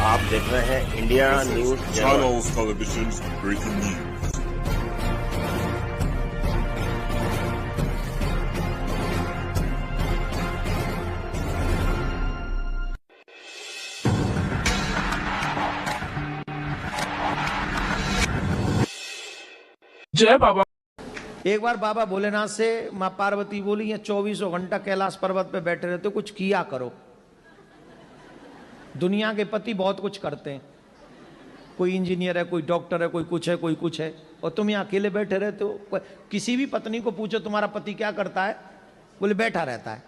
आप देख रहे हैं India news Channels Television's breaking news. जय बाबा। एक बार बाबा भोलेनाथ से मां पार्वती बोली, ये 24 घंटा कैलाश पर्वत पे बैठे रहते हो, कुछ किया करो। दुनिया के पति बहुत कुछ करते हैं, कोई इंजीनियर है, कोई डॉक्टर है, कोई कुछ है, कोई कुछ है, और तुम यहाँ अकेले बैठे रहते हो। किसी भी पत्नी को पूछो तुम्हारा पति क्या करता है, बोले बैठा रहता है।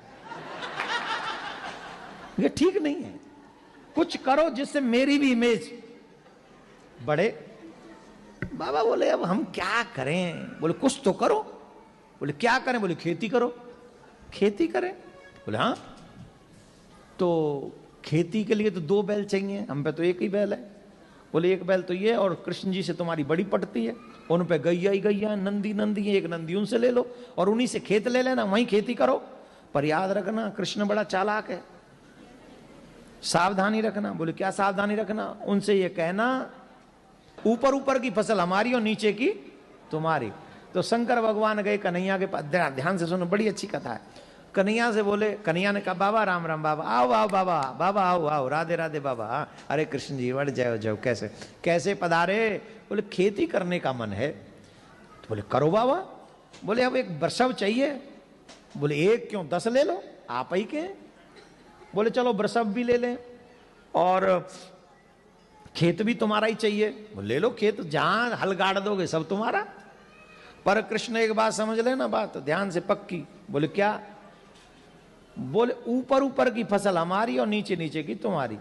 ये ठीक नहीं है, कुछ करो जिससे मेरी भी इमेज बढ़े। बाबा बोले अब हम क्या करें, बोले कुछ तो करो। बोले क्या करें, बोले खेती करो। खेती करें, बोले हाँ। तो खेती के लिए तो 2 बैल चाहिए, हम पे तो एक ही बैल है। बोले एक बैल तो ये, और कृष्ण जी से तुम्हारी बड़ी पटती है, उन पे गैया ही गैया, नंदी नंदी है, एक नंदी उनसे ले लो और उन्हीं से खेत ले लेना, वहीं खेती करो। पर याद रखना कृष्ण बड़ा चालाक है, सावधानी रखना। बोले क्या सावधानी रखना, उनसे ये कहना ऊपर ऊपर की फसल हमारी और नीचे की तुम्हारी। तो शंकर भगवान गए कन्हैया के पास, ध्यान से सुनो, बड़ी अच्छी कथा है। कन्हैया से बोले, कन्हैया ने कहा बाबा राम राम, बाबा आओ आओ बाबा, बाबा आओ आओ, राधे राधे बाबा। अरे कृष्ण जी बढ़ जाओ जाओ, कैसे कैसे पधारे। बोले खेती करने का मन है। तो बोले करो बाबा। बोले अब एक वृषभ चाहिए। बोले एक क्यों, 10 ले लो, आप ही के। बोले चलो वृषभ भी ले लें और खेत भी तुम्हारा ही चाहिए। बोले ले लो खेत, जहां हल गाड़ दोगे सब तुम्हारा। पर कृष्ण एक बात समझ लेना, बात ध्यान से पक्की। बोले क्या, बोले ऊपर ऊपर की फसल हमारी और नीचे नीचे की तुम्हारी।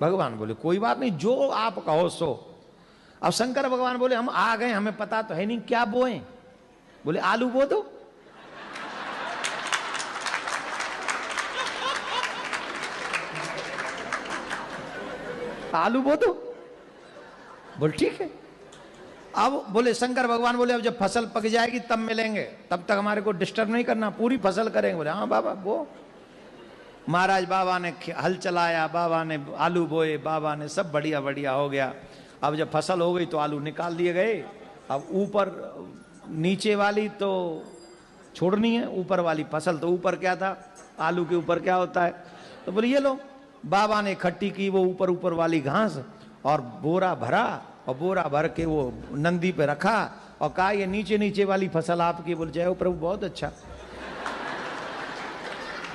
भगवान बोले कोई बात नहीं, जो आप कहो सो। अब शंकर भगवान बोले हम आ गए, हमें पता तो है नहीं क्या बोए। बोले आलू बो दो। आलू बो दो। बोले ठीक है। अब बोले शंकर भगवान बोले अब जब फसल पक जाएगी तब मिलेंगे, तब तक हमारे को डिस्टर्ब नहीं करना, पूरी फसल करेंगे। बोले हाँ बाबा वो। महाराज बाबा ने हल चलाया, बाबा ने आलू बोए, बाबा ने सब बढ़िया बढ़िया हो गया। अब जब फसल हो गई तो आलू निकाल दिए गए। अब ऊपर नीचे वाली तो छोड़नी है, ऊपर वाली फसल तो ऊपर क्या था, आलू के ऊपर क्या होता है। तो बोले ये लो। बाबा ने इकट्ठी की वो ऊपर ऊपर वाली घास और बोरा भरा, और बोरा भर के वो नंदी पे रखा और कहा ये नीचे नीचे वाली फसल आपकी। बोल जय हो प्रभु, बहुत अच्छा,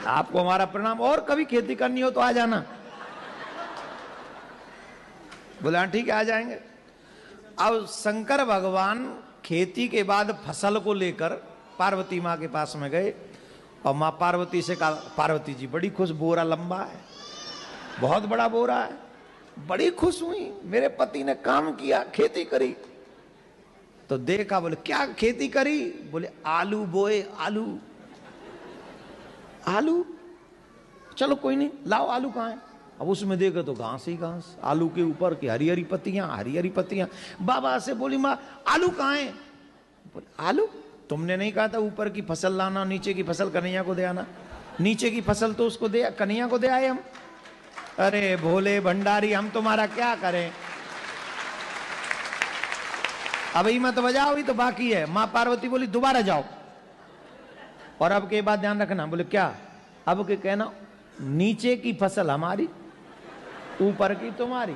आपको हमारा प्रणाम, और कभी खेती करनी हो तो आ जाना। बोला ठीक है आ जाएंगे। अब शंकर भगवान खेती के बाद फसल को लेकर पार्वती माँ के पास में गए और माँ पार्वती से कहा, पार्वती जी बड़ी खुश, बोरा लंबा है, बहुत बड़ा बोरा है, बड़ी खुश हुई, मेरे पति ने काम किया, खेती करी। तो देखा, बोले क्या खेती करी। बोले आलू बोए। आलू आलू, चलो कोई नहीं, लाओ आलू कहाँ है। अब उसमें देखो तो घास ही घास, आलू के ऊपर की हरी हरी पत्तियां, हरी हरी पत्तियां। बाबा से बोली माँ आलू कहाँ है। बोले आलू, तुमने नहीं कहा था ऊपर की फसल लाना, नीचे की फसल कन्हैया को दे आना। नीचे की फसल तो उसको दे, कन्हैया को दे आए हम। अरे भोले भंडारी, हम तुम्हारा क्या करें। अभी मत बजाओ, ही तो बाकी है। मां पार्वती बोली दोबारा जाओ, और अब के बाद ध्यान रखना। बोले क्या, अब के कहना नीचे की फसल हमारी, ऊपर की तुम्हारी।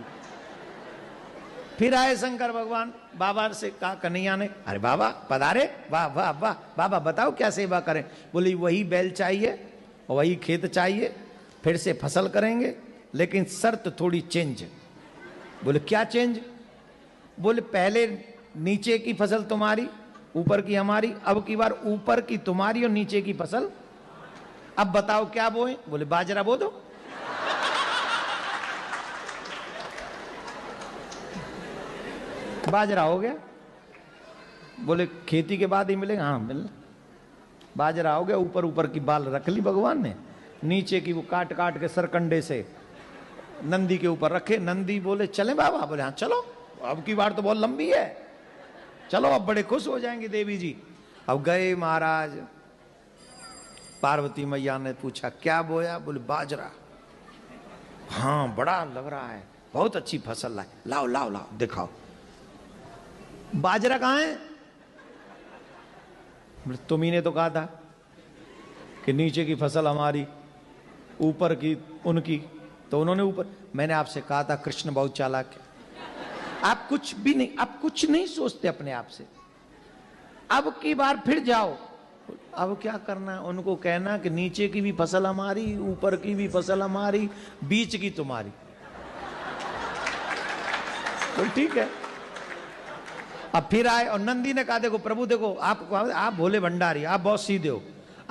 फिर आए शंकर भगवान, बाबा से कहा कन्हैया ने, अरे बाबा पधारे, वाह वाह वाह, बाबा बताओ क्या सेवा करें। बोली वही बैल चाहिए, वही खेत चाहिए, फिर से फसल करेंगे, लेकिन शर्त थोड़ी चेंज। बोले क्या चेंज। बोले पहले नीचे की फसल तुम्हारी, ऊपर की हमारी, अब की बार ऊपर की तुम्हारी और नीचे की फसल। अब बताओ क्या बोए। बोले बाजरा बो दो। बाजरा हो गया। बोले खेती के बाद ही मिलेगा। हाँ मिलना। बाजरा हो गया, ऊपर ऊपर की बाल रख ली भगवान ने, नीचे की वो काट काट के सरकंडे से नंदी के ऊपर रखे। नंदी बोले चले बाबा। बोले हाँ चलो, अब की बार तो बहुत लंबी है, चलो अब बड़े खुश हो जाएंगे देवी जी। अब गए महाराज, पार्वती मैया ने पूछा क्या बोया। बोले बाजरा। हाँ बड़ा लग रहा है, बहुत अच्छी फसल लाए, लाओ लाओ लाओ दिखाओ। बाजरा कहां है? तुम्ही ने तो कहा था कि नीचे की फसल हमारी, ऊपर की उनकी, तो उन्होंने ऊपर। मैंने आपसे कहा था कृष्ण बहुत चालाक है, आप कुछ भी नहीं, आप कुछ नहीं सोचते अपने आप से। अब की बार फिर जाओ, अब क्या करना है? उनको कहना कि नीचे की भी फसल हमारी, ऊपर की भी फसल हमारी, बीच की तुम्हारी। तो ठीक है। अब फिर आए और नंदी ने कहा देखो प्रभु देखो, आप भोले भंडारी, आप बहुत सीधे हो,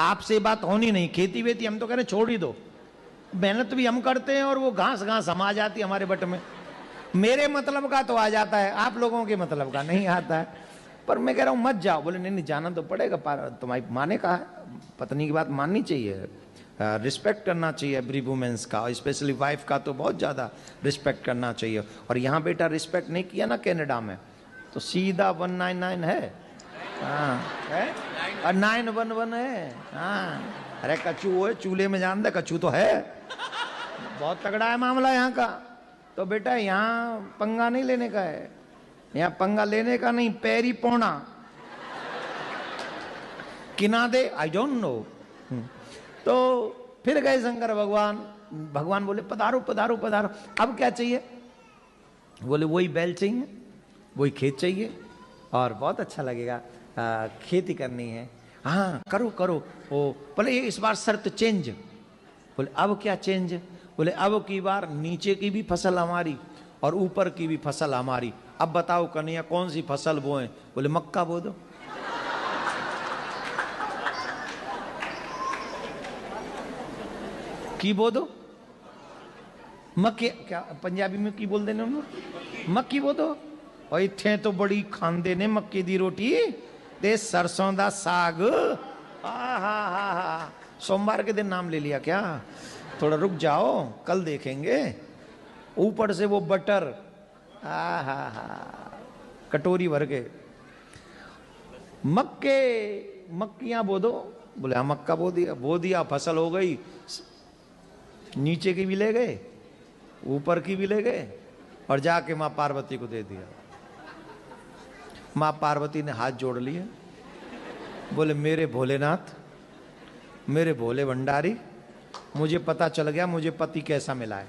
आपसे बात होनी नहीं, खेती वेती हम तो कह रहे छोड़ ही दो, मेहनत भी हम करते हैं और वो घास घास हम आ जाती है हमारे बट में, मेरे मतलब का तो आ जाता है, आप लोगों के मतलब का नहीं आता है। पर मैं कह रहा हूं मत जाओ। बोले नहीं नहीं जाना तो पड़ेगा, तुम्हारी माँ ने कहा है, पत्नी की बात माननी चाहिए, रिस्पेक्ट करना चाहिए एवरी वुमेन्स का, स्पेशली वाइफ का तो बहुत ज़्यादा रिस्पेक्ट करना चाहिए। और यहाँ बेटा रिस्पेक्ट नहीं किया ना कनाडा में तो सीधा 199 है, हाँ है, और 911 है, हाँ। अरे कचू है, चूल्हे में जान दे, कचू तो है, बहुत तगड़ा है मामला यहाँ का। तो बेटा यहाँ पंगा नहीं लेने का है, यहाँ पंगा लेने का नहीं, पैरी पौना किना दे, आई डोंट नो। तो फिर गए शंकर भगवान, भगवान बोले पधारो पधारो पधारो, अब क्या चाहिए? बोले वही बैल चाहिए, वही खेत चाहिए, और बहुत अच्छा लगेगा, खेती करनी है। हाँ करो करो। ओ बोले इस बार शर्त चेंज। बोले अब क्या चेंज? बोले अब की बार नीचे की भी फसल हमारी और ऊपर की भी फसल हमारी। अब बताओ कन्हैया कौन सी फसल बोए? बोले मक्का बो दो। की बो दो, मक्के, क्या पंजाबी में की बोल देने उन्होंने, मक्की बो दो। और इत्थे तो बड़ी खांदे ने मक्की दी रोटी ते सरसों दा साग। हा सोमवार के दिन नाम ले लिया क्या? थोड़ा रुक जाओ, कल देखेंगे। ऊपर से वो बटर, कटोरी भर के। मक्कियां बो दो। बोले हाँ मक्का बो दिया, फसल हो गई, नीचे की भी ले गए, ऊपर की भी ले गए, और जाके माँ पार्वती को दे दिया। माँ पार्वती ने हाथ जोड़ लिए, बोले मेरे भोलेनाथ, मेरे भोले भंडारी, मुझे पता चल गया मुझे पति कैसा मिला है।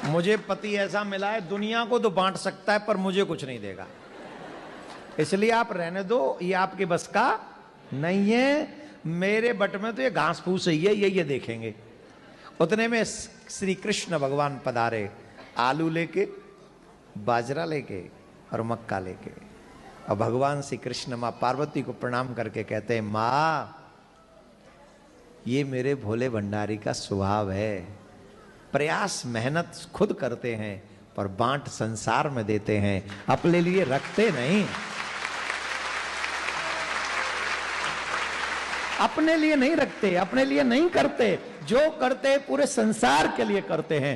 मुझे पति ऐसा मिला है, दुनिया को तो बांट सकता है पर मुझे कुछ नहीं देगा, इसलिए आप रहने दो, ये आपके बस का नहीं है। मेरे बट में तो ये घास फूस ही है, ये देखेंगे। उतने में श्री कृष्ण भगवान पधारे, आलू लेके, बाजरा लेके और मक्का लेके। और भगवान श्री कृष्ण माँ पार्वती को प्रणाम करके कहते हैं माँ ये मेरे भोले भंडारी का स्वभाव है, प्रयास मेहनत खुद करते हैं पर बांट संसार में देते हैं, अपने लिए रखते नहीं, अपने लिए नहीं रखते, अपने लिए नहीं करते, जो करते पूरे संसार के लिए करते हैं।